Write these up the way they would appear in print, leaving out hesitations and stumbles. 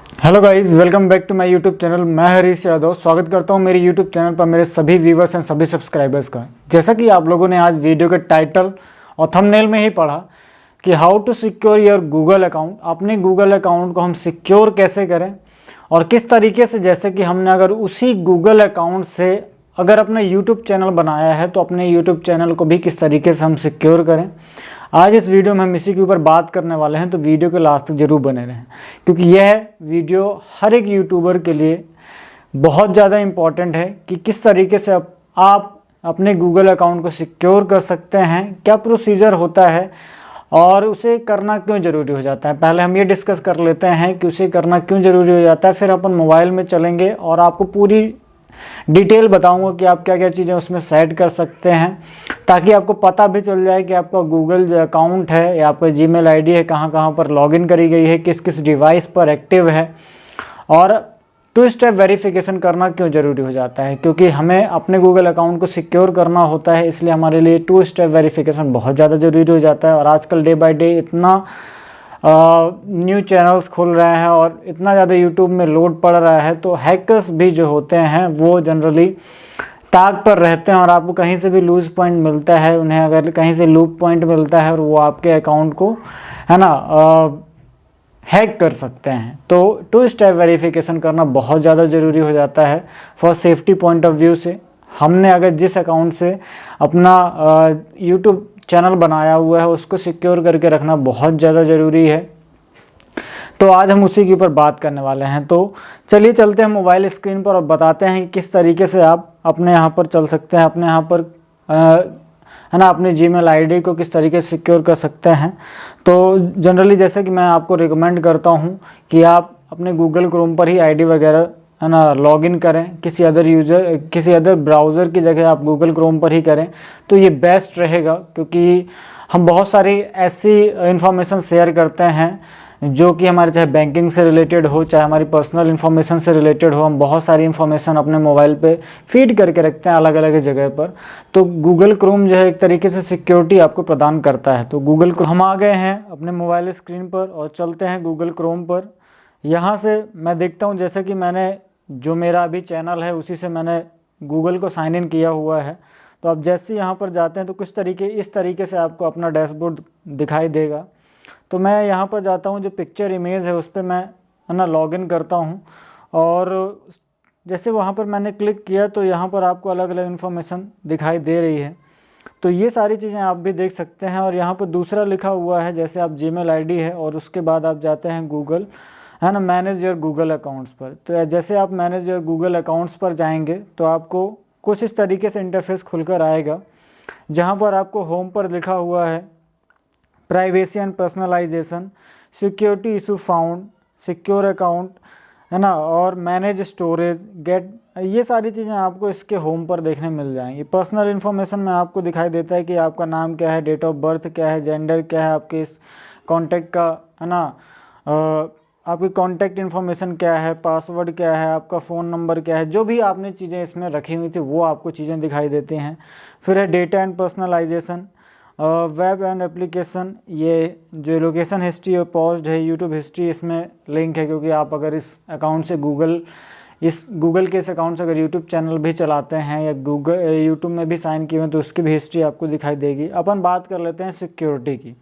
Hello guys, welcome back to my YouTube channel. मैं हरीश यादव स्वागत करता हूं मेरे यूट्यूब चैनल पर मेरे सभी व्यूवर्स एंड सभी सब्सक्राइबर्स का। जैसा कि आप लोगों ने आज वीडियो के टाइटल और थंबनेल में ही पढ़ा कि how to secure your Google account, अपने गूगल अकाउंट को हम सिक्योर कैसे करें और किस तरीके से, जैसे कि हमने अगर उसी गूगल अकाउंट से अगर अपने यूट्यूब चैनल बनाया है तो अपने यूट्यूब चैनल को भी किस तरीके से हम सिक्योर करें। आज इस वीडियो में हम इसी के ऊपर बात करने वाले हैं, तो वीडियो के लास्ट तक जरूर बने रहें क्योंकि यह वीडियो हर एक यूट्यूबर के लिए बहुत ज़्यादा इम्पॉर्टेंट है कि किस तरीके से आप अपने गूगल अकाउंट को सिक्योर कर सकते हैं, क्या प्रोसीजर होता है और उसे करना क्यों ज़रूरी हो जाता है। पहले हम ये डिस्कस कर लेते हैं कि उसे करना क्यों ज़रूरी हो जाता है, फिर अपन मोबाइल में चलेंगे और आपको पूरी डिटेल बताऊंगा कि आप क्या क्या चीज़ें उसमें सेट कर सकते हैं ताकि आपको पता भी चल जाए कि आपका गूगल जो अकाउंट है या आपका जीमेल आईडी है कहाँ कहाँ पर लॉगिन करी गई है, किस किस डिवाइस पर एक्टिव है। और टू स्टेप वेरिफिकेशन करना क्यों ज़रूरी हो जाता है, क्योंकि हमें अपने गूगल अकाउंट को सिक्योर करना होता है, इसलिए हमारे लिए टू स्टेप वेरिफिकेशन बहुत ज़्यादा ज़रूरी हो जाता है। और आजकल डे बाय डे इतना न्यू चैनल्स खुल रहे हैं और इतना ज़्यादा यूट्यूब में लोड पड़ रहा है, तो हैकर्स भी जो होते हैं वो जनरली ताक पर रहते हैं और आपको कहीं से भी लूज पॉइंट मिलता है, उन्हें अगर कहीं से लूप पॉइंट मिलता है और वो आपके अकाउंट को है ना हैक कर सकते हैं। तो टू स्टेप वेरिफिकेशन करना बहुत ज़्यादा ज़रूरी हो जाता है for safety point of view से। हमने अगर जिस अकाउंट से अपना यूट्यूब चैनल बनाया हुआ है उसको सिक्योर करके रखना बहुत ज़्यादा ज़रूरी है, तो आज हम उसी के ऊपर बात करने वाले हैं। तो चलिए चलते हैं मोबाइल स्क्रीन पर और बताते हैं कि किस तरीके से आप अपने यहाँ पर चल सकते हैं, अपने यहाँ पर है ना अपनी जीमेल आईडी को किस तरीके से सिक्योर कर सकते हैं। तो जनरली जैसे कि मैं आपको रिकमेंड करता हूँ कि आप अपने गूगल क्रोम पर ही आईडी वगैरह है ना लॉगिन करें, किसी अदर ब्राउज़र की जगह आप गूगल क्रोम पर ही करें तो ये बेस्ट रहेगा, क्योंकि हम बहुत सारी ऐसी इन्फॉर्मेशन शेयर करते हैं जो कि हमारे चाहे बैंकिंग से रिलेटेड हो, चाहे हमारी पर्सनल इन्फॉर्मेशन से रिलेटेड हो। हम बहुत सारी इन्फॉर्मेशन अपने मोबाइल पे फीड करके रखते हैं अलग अलग जगह पर, तो गूगल क्रोम जो है एक तरीके से सिक्योरिटी आपको प्रदान करता है। तो गूगल को हम आ गए हैं अपने मोबाइल स्क्रीन पर और चलते हैं गूगल क्रोम पर। यहाँ से मैं देखता हूँ जैसे कि मैंने जो मेरा अभी चैनल है उसी से मैंने गूगल को साइन इन किया हुआ है। तो अब जैसे यहाँ पर जाते हैं तो इस तरीके से आपको अपना डैशबोर्ड दिखाई देगा। तो मैं यहाँ पर जाता हूँ, जो पिक्चर इमेज है उस पर मैं है ना लॉगिन करता हूँ और जैसे वहाँ पर मैंने क्लिक किया तो यहाँ पर आपको अलग अलग इन्फॉर्मेशन दिखाई दे रही है। तो ये सारी चीज़ें आप भी देख सकते हैं। और यहाँ पर दूसरा लिखा हुआ है, जैसे आप जीमेल आईडी है और उसके बाद आप जाते हैं गूगल है ना मैनेज योर गूगल अकाउंट्स पर। तो जैसे आप मैनेज योर गूगल अकाउंट्स पर जाएंगे तो आपको कुछ इस तरीके से इंटरफेस खुलकर आएगा, जहाँ पर आपको होम पर लिखा हुआ है privacy and personalisation, security issue found, secure account है ना, और मैनेज स्टोरेज, गेट, ये सारी चीज़ें आपको इसके होम पर देखने मिल जाएंगी। पर्सनल इन्फॉर्मेशन में आपको दिखाई देता है कि आपका नाम क्या है, डेट ऑफ बर्थ क्या है, जेंडर क्या है, आपके इस कॉन्टैक्ट का है ना आपकी कॉन्टैक्ट इन्फॉर्मेशन क्या है, पासवर्ड क्या है, आपका फ़ोन नंबर क्या है, जो भी आपने चीज़ें इसमें रखी हुई थी वो आपको चीज़ें दिखाई देती हैं। फिर है data and personalisation, web and application, ये जो लोकेशन हिस्ट्री और पॉज्ड है, यूट्यूब हिस्ट्री इसमें लिंक है, क्योंकि आप अगर इस अकाउंट से गूगल के इस अकाउंट से अगर यूट्यूब चैनल भी चलाते हैं या यूट्यूब में भी साइन किए हैं तो उसकी भी हिस्ट्री आपको दिखाई देगी। अपन बात कर लेते हैं सिक्योरिटी की।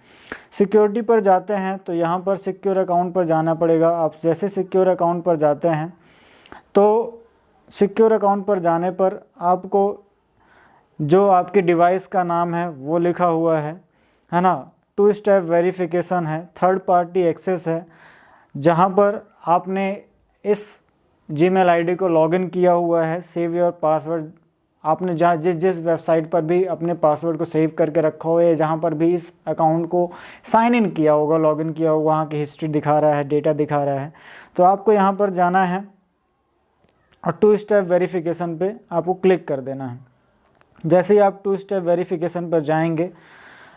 सिक्योरिटी पर जाते हैं तो यहाँ पर सिक्योर अकाउंट पर जाना पड़ेगा। आप जैसे सिक्योर अकाउंट पर जाते हैं तो सिक्योर अकाउंट पर जाने पर आपको जो आपके डिवाइस का नाम है वो लिखा हुआ है ना, टू स्टेप वेरिफिकेशन है, थर्ड पार्टी एक्सेस है, जहाँ पर आपने इस जीमेल आईडी को लॉगिन किया हुआ है, सेव योर पासवर्ड, आपने जहाँ जिस वेबसाइट पर भी अपने पासवर्ड को सेव करके रखा हुआ है, जहाँ पर भी इस अकाउंट को साइन इन किया होगा, लॉगिन किया होगा, वहाँ की हिस्ट्री दिखा रहा है, डेटा दिखा रहा है। तो आपको यहाँ पर जाना है और टू स्टेप वेरिफिकेशन पे आपको क्लिक कर देना है। जैसे ही आप टू स्टेप वेरिफिकेशन पर जाएंगे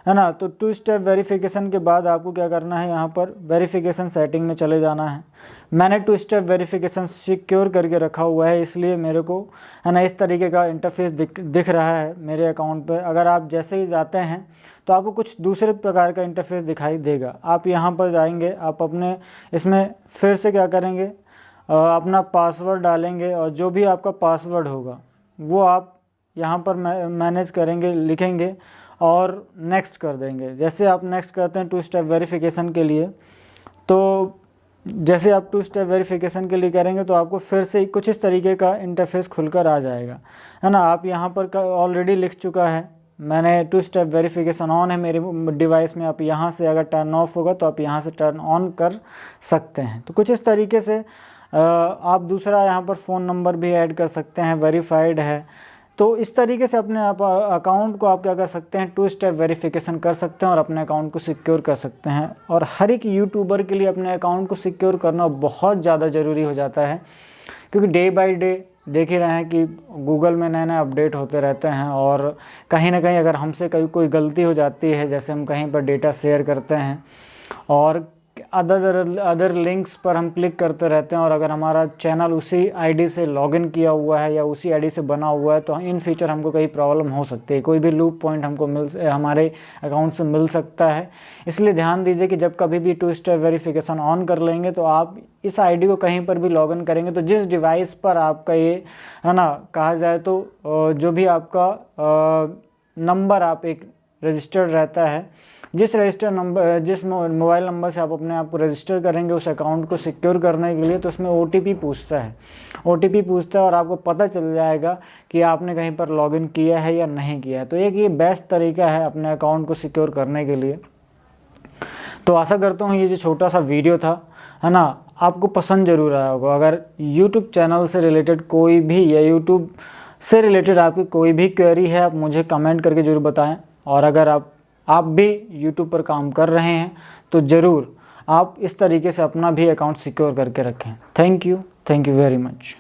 है ना। तो 2 स्टेप वेरिफिकेशन के बाद आपको क्या करना है, यहाँ पर वेरिफिकेशन सेटिंग में चले जाना है। मैंने 2 स्टेप वेरिफिकेशन सिक्योर करके रखा हुआ है, इसलिए मेरे को है ना इस तरीके का इंटरफेस दिख रहा है मेरे अकाउंट पे। अगर आप जैसे ही जाते हैं तो आपको कुछ दूसरे प्रकार का इंटरफेस दिखाई देगा। आप यहाँ पर जाएंगे, आप अपने इसमें फिर से क्या करेंगे, अपना पासवर्ड डालेंगे और जो भी आपका पासवर्ड होगा वो आप यहाँ पर मैनेज करेंगे, लिखेंगे और नेक्स्ट कर देंगे। जैसे आप नेक्स्ट करते हैं 2 स्टेप वेरिफिकेशन के लिए, तो जैसे आप 2 स्टेप वेरिफिकेशन के लिए करेंगे तो आपको फिर से कुछ इस तरीके का इंटरफेस खुलकर आ जाएगा, है ना। आप यहाँ पर ऑलरेडी लिख चुका है, मैंने 2 स्टेप वेरिफिकेशन ऑन है मेरे डिवाइस में। आप यहाँ से अगर टर्न ऑफ होगा तो आप यहाँ से टर्न ऑन कर सकते हैं। तो कुछ इस तरीके से आप दूसरा यहाँ पर फ़ोन नंबर भी ऐड कर सकते हैं, वेरीफाइड है। तो इस तरीके से अपने आप अकाउंट को आप क्या कर सकते हैं, 2 स्टेप वेरिफिकेशन कर सकते हैं और अपने अकाउंट को सिक्योर कर सकते हैं। और हर एक यूट्यूबर के लिए अपने अकाउंट को सिक्योर करना बहुत ज़्यादा ज़रूरी हो जाता है, क्योंकि डे बाय डे देख ही रहे हैं कि गूगल में नए नए अपडेट होते रहते हैं और कहीं ना कहीं अगर हमसे कोई गलती हो जाती है, जैसे हम कहीं पर डेटा शेयर करते हैं और अदर लिंक्स पर हम क्लिक करते रहते हैं और अगर हमारा चैनल उसी आईडी से लॉगिन किया हुआ है या उसी आईडी से बना हुआ है तो इन फ्यूचर हमको कहीं प्रॉब्लम हो सकती है, कोई भी लूप पॉइंट हमको हमारे अकाउंट से मिल सकता है। इसलिए ध्यान दीजिए कि जब कभी भी 2 स्टेप वेरिफिकेशन ऑन कर लेंगे तो आप इस आईडी को कहीं पर भी लॉगिन करेंगे तो जिस डिवाइस पर आपका ये है ना कहा जाए तो जो भी आपका नंबर आप एक रजिस्टर्ड रहता है, जिस मोबाइल नंबर से आप अपने आप को रजिस्टर करेंगे उस अकाउंट को सिक्योर करने के लिए, तो उसमें OTP पूछता है। OTP पूछता है और आपको पता चल जाएगा कि आपने कहीं पर लॉगिन किया है या नहीं किया है। तो एक ये बेस्ट तरीका है अपने अकाउंट को सिक्योर करने के लिए। तो आशा करता हूँ ये जो छोटा सा वीडियो था, है ना, आपको पसंद ज़रूर आया होगा। अगर यूट्यूब चैनल से रिलेटेड कोई भी या यूट्यूब से रिलेटेड आपकी कोई भी क्वेरी है, आप मुझे कमेंट करके ज़रूर बताएं। और अगर आप भी यूट्यूब पर काम कर रहे हैं तो ज़रूर आप इस तरीके से अपना भी अकाउंट सिक्योर करके रखें। Thank you very much.